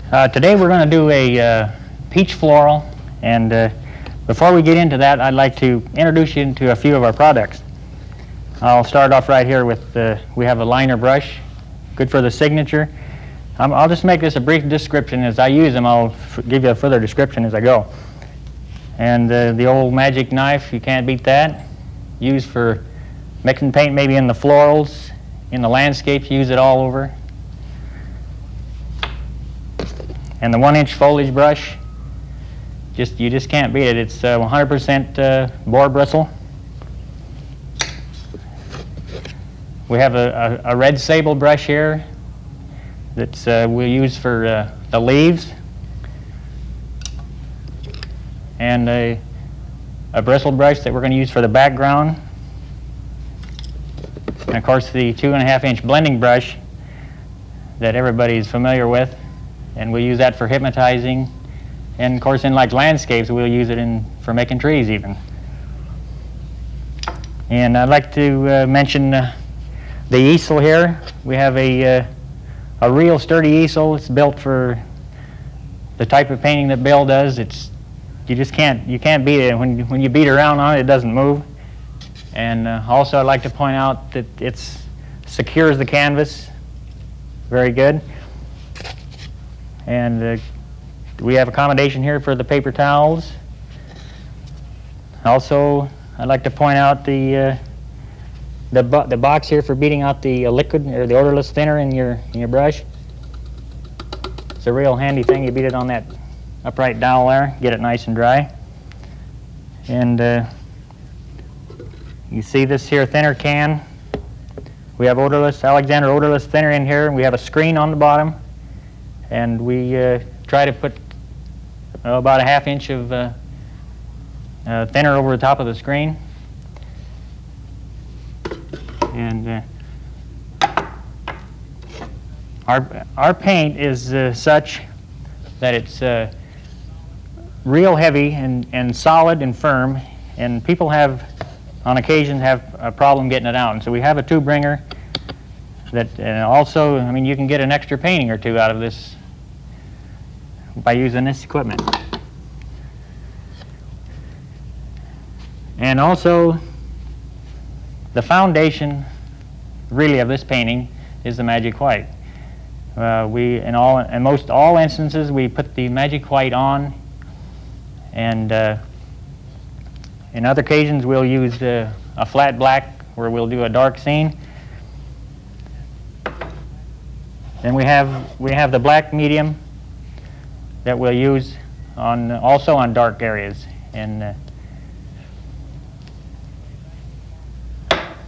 Today we're going to do a peach floral, and before we get into that, I'd like to introduce you to a few of our products. I'll start off right here with, we have a liner brush, good for the signature. I'll just make this a brief description. As I use them, I'll give you a further description as I go. And the old magic knife, you can't beat that. Used for mixing paint maybe in the florals, in the landscapes, use it all over. And the 1-inch foliage brush, you just can't beat it. It's 100% boar bristle. We have a red sable brush here that we'll use for the leaves, and a bristle brush that we're going to use for the background, and of course the 2.5-inch blending brush that everybody's familiar with. And we'll use that for hypnotizing, and of course in like landscapes we'll use it for making trees even. And I'd like to mention the easel here. We have a real sturdy easel. It's built for the type of painting that Bill does. You can't beat it. When you beat around on it, it doesn't move. And also I'd like to point out that it secures the canvas very good. And we have accommodation here for the paper towels. Also, I'd like to point out the box here for beating out the liquid or the odorless thinner in your brush. It's a real handy thing. You beat it on that upright dowel there, get it nice and dry. And you see this here thinner can. We have Alexander odorless thinner in here, and we have a screen on the bottom. And we try to put about a 1/2 inch of thinner over the top of the screen. And our paint is such that it's real heavy and solid and firm, and people on occasion have a problem getting it out. And so we have a tube wringer that also, I mean, you can get an extra painting or two out of this by using this equipment. And also, the foundation really of this painting is the magic white. In most all instances, we put the magic white on, and in other occasions we'll use a flat black where we'll do a dark scene. Then we have the black medium that we'll use also on dark areas. And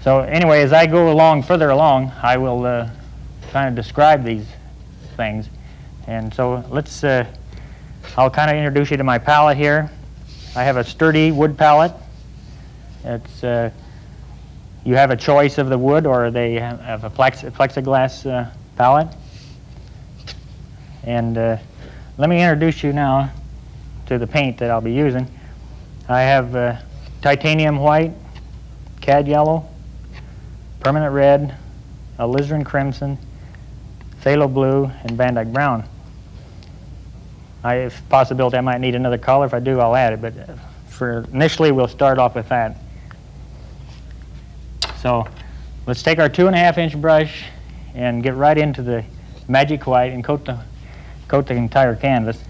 so anyway, as I go further along, I will kind of describe these things. And so I'll kind of introduce you to my palette here. I have a sturdy wood palette. You have a choice of the wood, or they have a plexiglass palette. And let me introduce you now to the paint that I'll be using. I have titanium white, cad yellow, permanent red, alizarin crimson, phthalo blue, and Van Dyke brown. If possibility, I might need another color. If I do, I'll add it. But initially, we'll start off with that. So let's take our 2.5-inch brush and get right into the magic white and coat the entire canvas.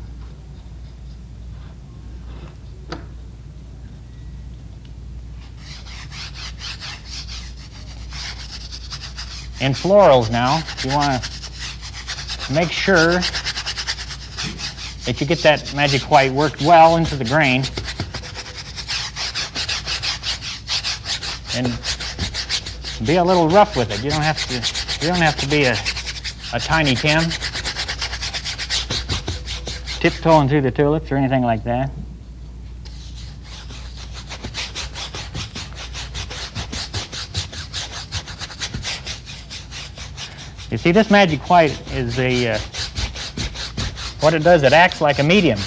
In florals now, you want to make sure that you get that magic white worked well into the grain, and be a little rough with it. You don't have to be a tiny Tim, tiptoeing through the tulips or anything like that. You see, this magic white is what it does, it acts like a medium.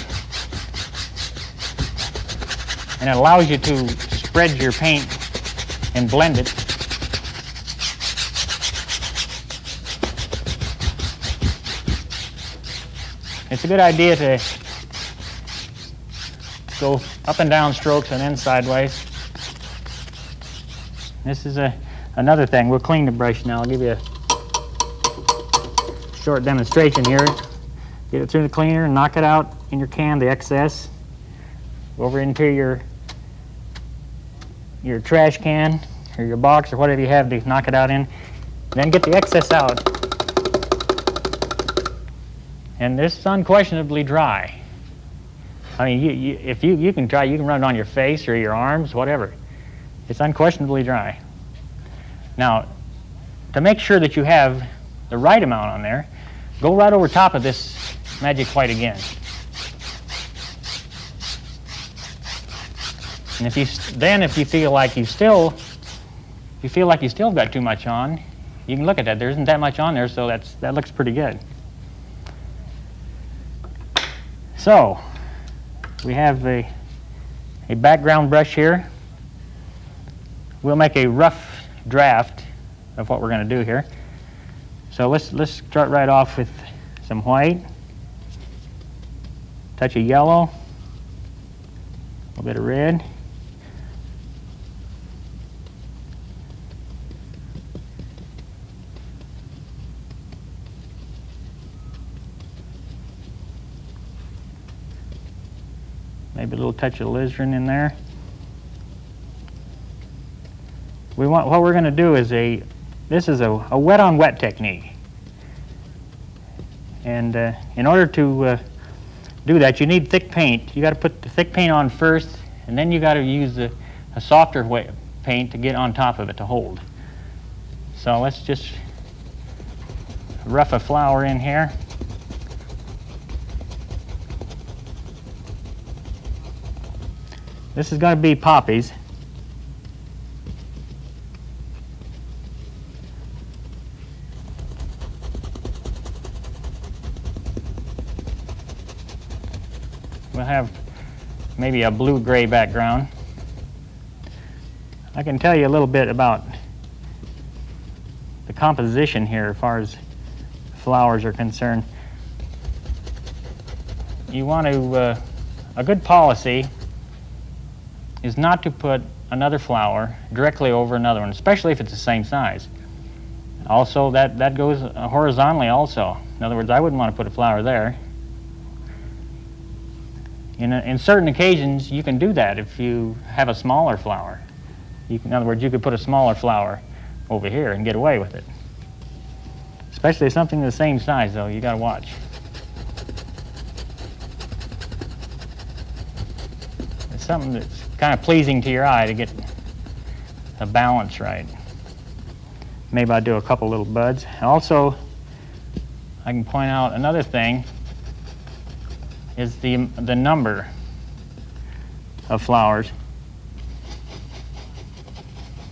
And it allows you to spread your paint and blend it. it's a good idea to go up and down strokes and then sideways. This is another thing. We'll clean the brush now. I'll give you a short demonstration here. Get it through the cleaner and knock it out in your can, the excess. Over into your trash can or your box or whatever you have to knock it out in. Then get the excess out. And this is unquestionably dry. I mean, if you can try, you can run it on your face or your arms, whatever. It's unquestionably dry. Now, to make sure that you have the right amount on there, go right over top of this magic white again. And if you feel like you still got too much on, you can look at that. There isn't that much on there, so that looks pretty good. So we have a background brush here. We'll make a rough draft of what we're going to do here. So let's start right off with some white, touch of yellow, a little bit of red. Maybe a little touch of alizarin in there. What we're going to do is this is a wet on wet technique. And in order to do that, you need thick paint. You got to put the thick paint on first, and then you got to use a softer paint to get on top of it to hold. So let's just rough a flower in here. This is going to be poppies. We'll have maybe a blue-gray background. I can tell you a little bit about the composition here as far as flowers are concerned. You want to, a good policy is not to put another flower directly over another one, especially if it's the same size. Also, that goes horizontally also. In other words, I wouldn't want to put a flower there. In certain occasions, you can do that if you have a smaller flower. In other words, you could put a smaller flower over here and get away with it. Especially something the same size, though, you got to watch. It's something that's kind of pleasing to your eye to get the balance right. Maybe I'll do a couple little buds. Also, I can point out another thing is the number of flowers.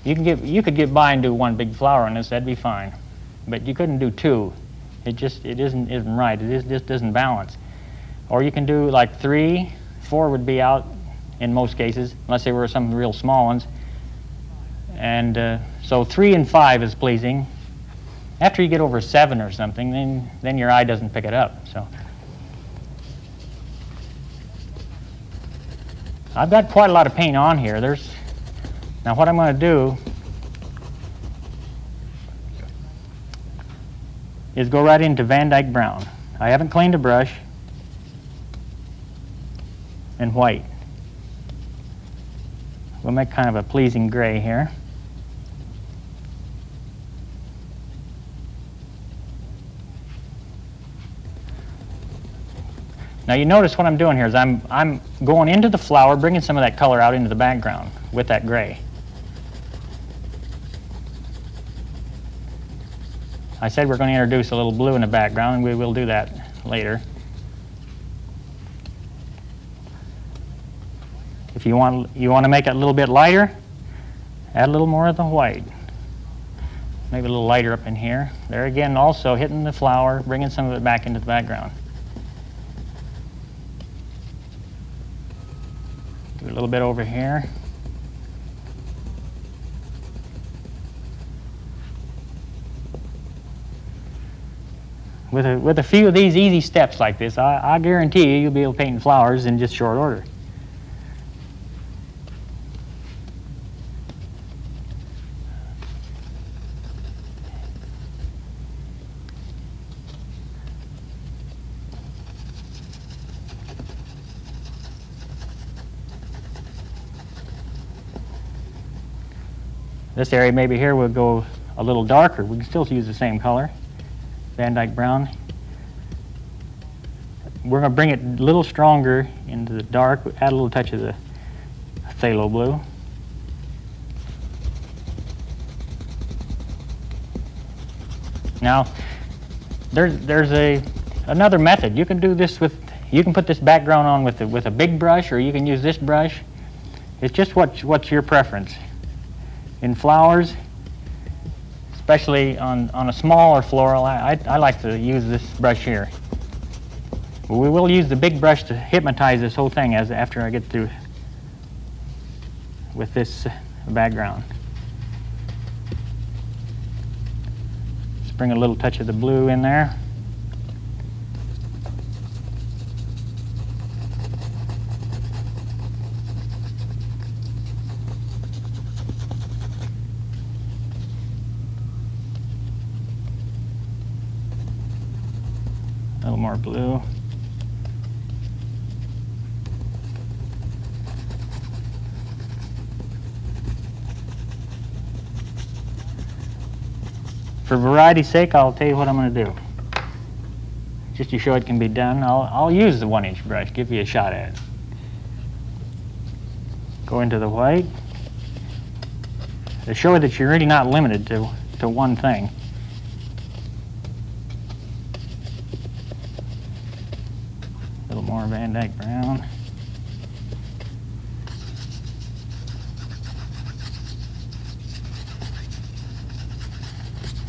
You could get by and do one big flower on this, that'd be fine. But you couldn't do two. It isn't right. It just doesn't balance. Or you can do like 3, 4 would be out in most cases, unless they were some real small ones. And so 3 and 5 is pleasing. After you get over 7 or something, then your eye doesn't pick it up. So I've got quite a lot of paint on here. Now what I'm going to do is go right into Van Dyke brown. I haven't cleaned the brush. And white. We'll make kind of a pleasing gray here. Now you notice what I'm doing here is I'm going into the flower, bringing some of that color out into the background with that gray. I said we're going to introduce a little blue in the background, and we will do that later. If you want to make it a little bit lighter, add a little more of the white. Maybe a little lighter up in here. There again, also hitting the flower, bringing some of it back into the background. Do a little bit over here. With a few of these easy steps like this, I guarantee you you'll be able to paint flowers in just short order. This area maybe here will go a little darker. We can still use the same color, Van Dyke brown. We're going to bring it a little stronger into the dark, add a little touch of the phthalo blue. Now, there's another method. You can do this with, you can put this background on with a big brush, or you can use this brush. It's just what's your preference. In flowers, especially on a smaller floral, I like to use this brush here. We will use the big brush to hypnotize this whole thing after I get through with this background. Just bring a little touch of the blue in there. A little more blue. For variety's sake, I'll tell you what I'm going to do. Just to show it can be done, I'll use the 1-inch brush, give you a shot at it. Go into the white. To show that you're really not limited to one thing. A little more Van Dyke brown.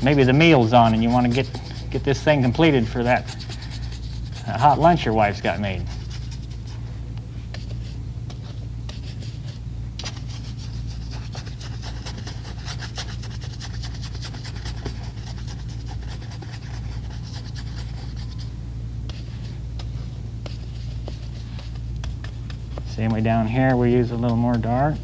Maybe the meal's on and you want to get this thing completed for that hot lunch your wife's got made. Same way down here, we use a little more dark.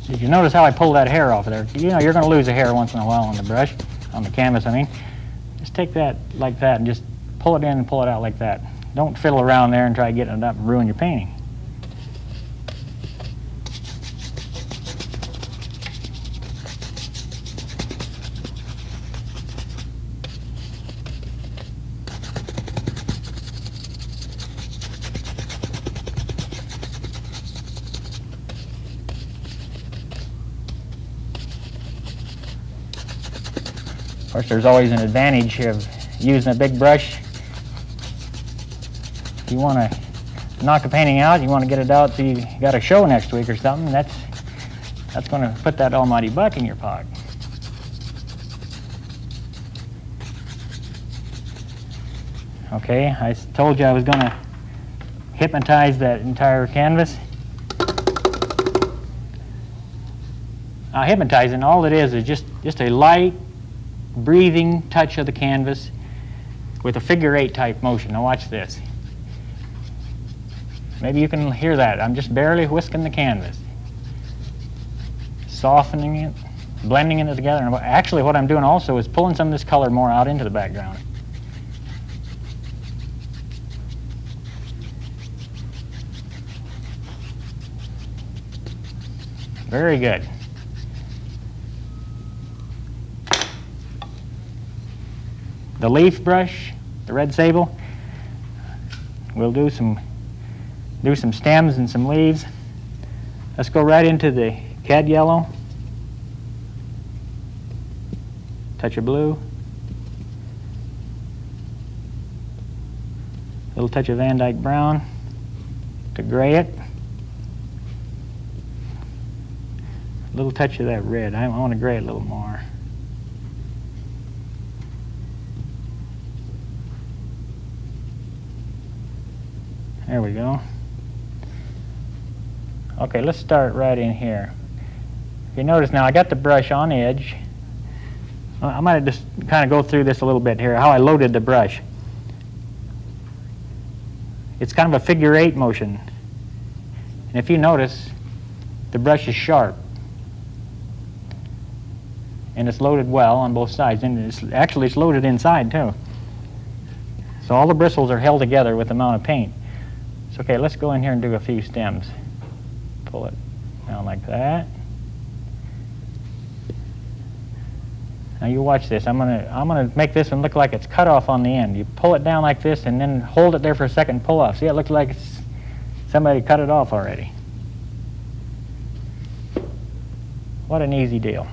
Did you notice how I pulled that hair off of there? You know, you're going to lose a hair once in a while on the brush, on the canvas, I mean. Just take that like that and just pull it in and pull it out like that. Don't fiddle around there and try getting it up and ruin your painting. Of course, there's always an advantage of using a big brush. If you want to knock a painting out, you want to get it out so you got a show next week or something, that's going to put that almighty buck in your pocket. Okay, I told you I was going to hypnotize that entire canvas. Now, hypnotizing, all it is just a light, breathing touch of the canvas with a figure-8 type motion. Now watch this. Maybe you can hear that. I'm just barely whisking the canvas. Softening it, blending it together. And actually what I'm doing also is pulling some of this color more out into the background. Very good. The leaf brush, the red sable, we'll do some stems and some leaves. Let's go right into the cad yellow. Touch of blue. A little touch of Van Dyke brown to gray it. A little touch of that red. I want to gray it a little more. There we go. Okay, let's start right in here. If you notice now, I got the brush on edge. I might just kind of go through this a little bit here, how I loaded the brush. It's kind of a figure 8 motion. And if you notice, the brush is sharp. And it's loaded well on both sides. And it's loaded inside too. So all the bristles are held together with the amount of paint. So okay, let's go in here and do a few stems. Pull it down like that. Now you watch this. I'm gonna make this one look like it's cut off on the end. You pull it down like this and then hold it there for a second and pull off. See, it looks like somebody cut it off already. What an easy deal.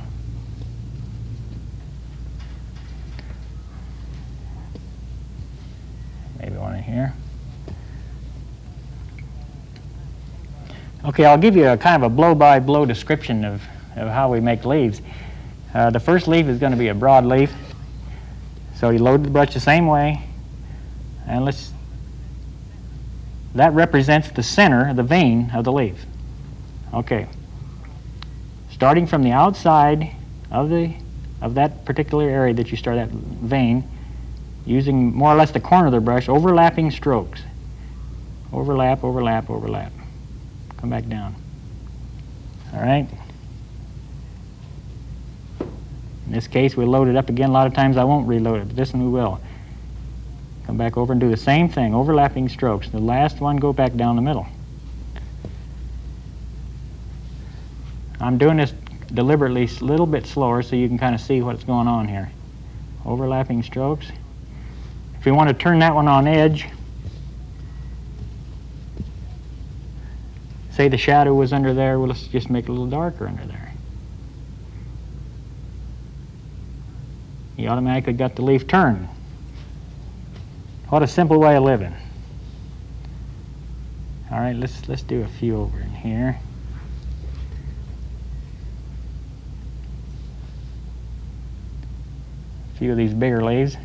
Maybe one in here. Okay, I'll give you a kind of a blow-by-blow description of how we make leaves. The first leaf is going to be a broad leaf. So you load the brush the same way. And that represents the center, the vein of the leaf. Okay. Starting from the outside of that particular area that you start, that vein, using more or less the corner of the brush, overlapping strokes. Overlap, overlap, overlap. Come back down. All right. In this case, we'll load it up again. A lot of times I won't reload it, but this one we will. Come back over and do the same thing, overlapping strokes. The last one, go back down the middle. I'm doing this deliberately a little bit slower so you can kind of see what's going on here. Overlapping strokes. If you want to turn that one on edge, say the shadow was under there, well, let's just make it a little darker under there. You automatically got the leaf turned. What a simple way of living. All right, let's do a few over in here. A few of these bigger leaves.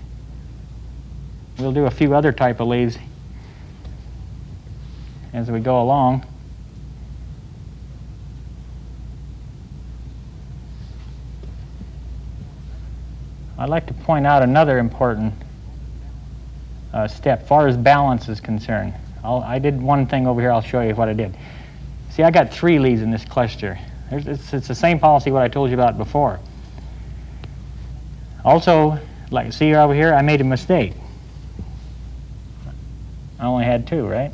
We'll do a few other type of leaves as we go along. I'd like to point out another important step, far as balance is concerned. I did one thing over here. I'll show you what I did. See, I got 3 leaves in this cluster. It's the same policy what I told you about before. Also, like see over here, I made a mistake. I only had 2, right?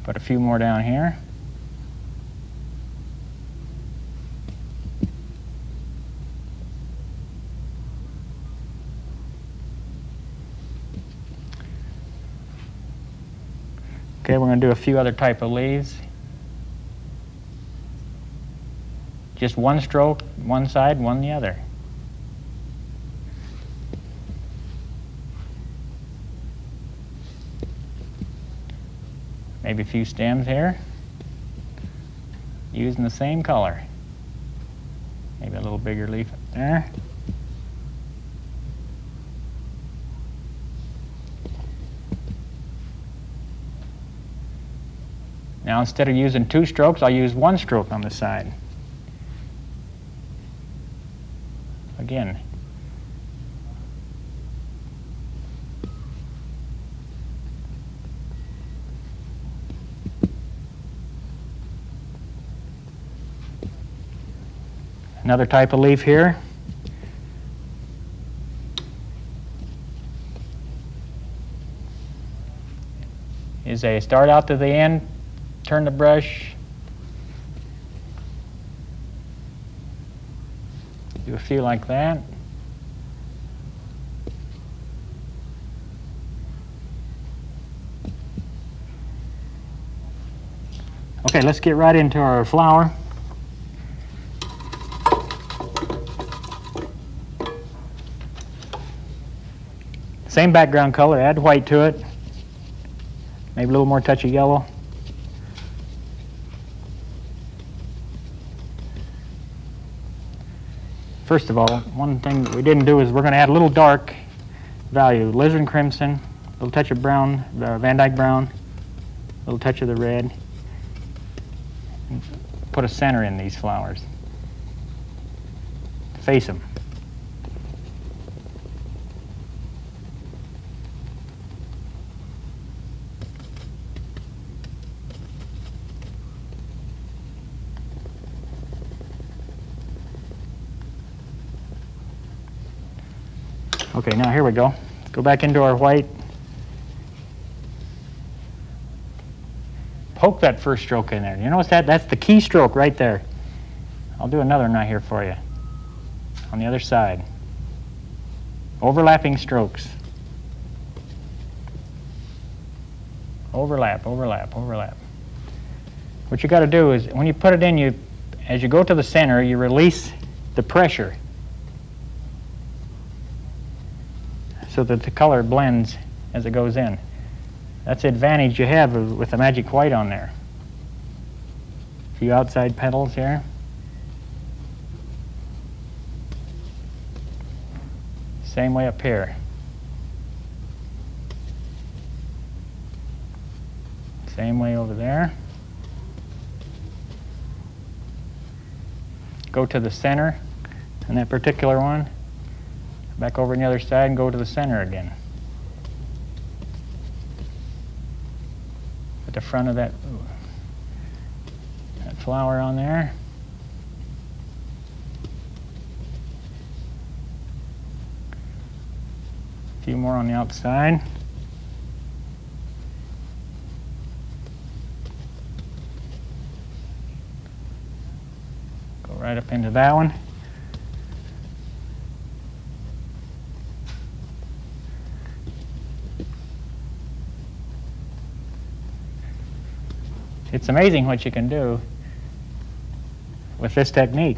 Put a few more down here. Okay, we're going to do a few other type of leaves. Just one stroke, one side, one the other. Maybe a few stems here, using the same color. Maybe a little bigger leaf up there. Now instead of using 2 strokes, I'll use 1 stroke on the side. Again. Another type of leaf here. Is a start out to the end, turn the brush, do a few like that. Okay, let's get right into our flower. Same background color, add white to it. Maybe a little more touch of yellow. first of all, one thing that we didn't do is we're going to add a little dark value, alizarin crimson, a little touch of brown, Van Dyke brown, a little touch of the red. And put a center in these flowers. Face them. Okay, now here we go. Let's go back into our white. Poke that first stroke in there. You notice that? That's the key stroke right there. I'll do another one right here for you. On the other side. Overlapping strokes. Overlap, overlap, overlap. What you got to do is, when you put it in, as you go to the center, you release the pressure so that the color blends as it goes in. That's the advantage you have with the magic white on there. A few outside petals here. Same way up here. Same way over there. Go to the center in that particular one. Back over on the other side and go to the center again. At the front of that flower on there. A few more on the outside. Go right up into that one. It's amazing what you can do with this technique.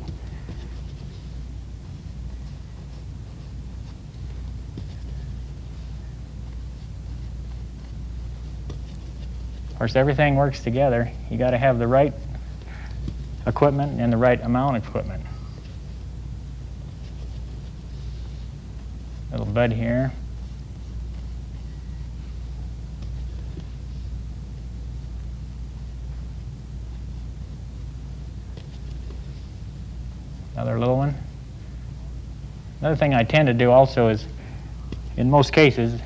Of course, everything works together. You got to have the right equipment and the right amount of equipment. Little bud here. Another little one. Another thing I tend to do also is, in most cases,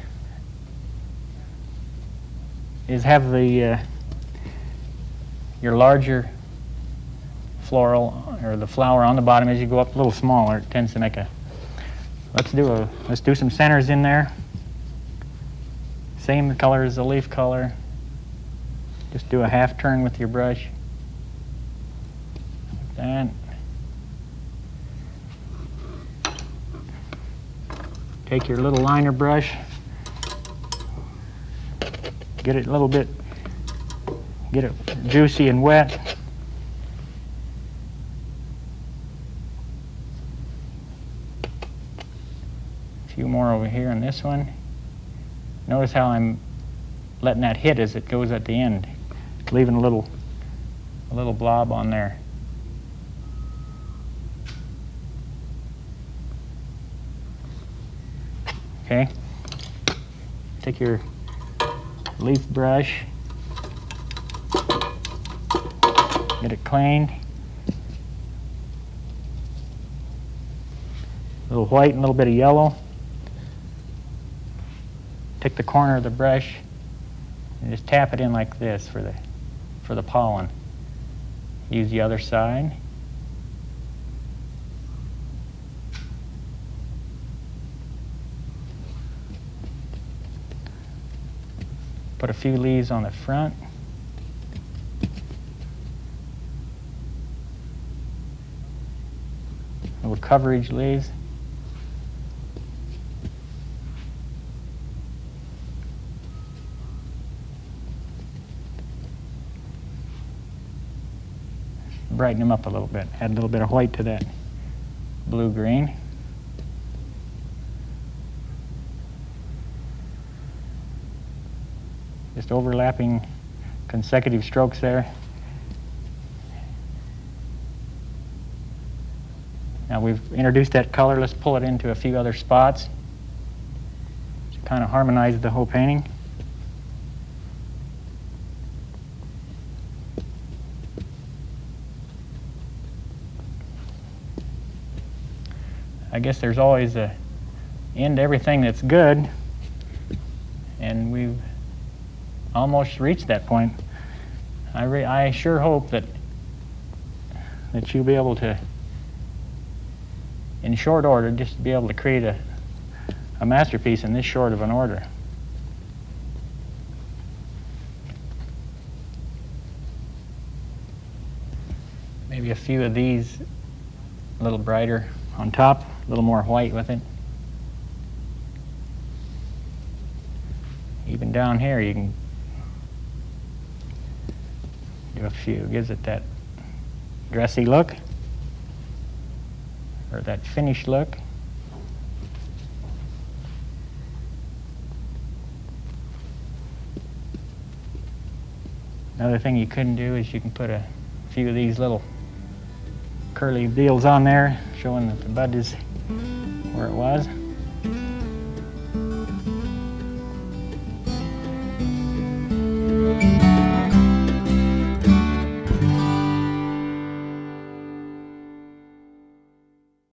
is have the your larger floral or the flower on the bottom as you go up a little smaller. It tends to make a. Let's do some centers in there. Same color as the leaf color. Just do a half turn with your brush. Like that. Take your little liner brush, get it a little bit, get it juicy and wet. A few more over here on this one. Notice how I'm letting that hit as it goes at the end, leaving a little blob on there. Okay, take your leaf brush, get it cleaned. A little white and a little bit of yellow. Take the corner of the brush and just tap it in like this for the pollen. Use the other side. Put a few leaves on the front. Little coverage leaves. Brighten them up a little bit. Add a little bit of white to that blue-green. Just overlapping consecutive strokes there. Now we've introduced that color, let's pull it into a few other spots to kind of harmonize the whole painting. I guess there's always an end to everything that's good, and we've almost reached that point. I sure hope that you'll be able to, in short order, just be able to create a masterpiece in this short of an order. Maybe a few of these a little brighter on top, a little more white with it. Even down here you can do a few, gives it that dressy look, or that finished look. Another thing you couldn't do is you can put a few of these little curly deals on there showing that the bud is where it was.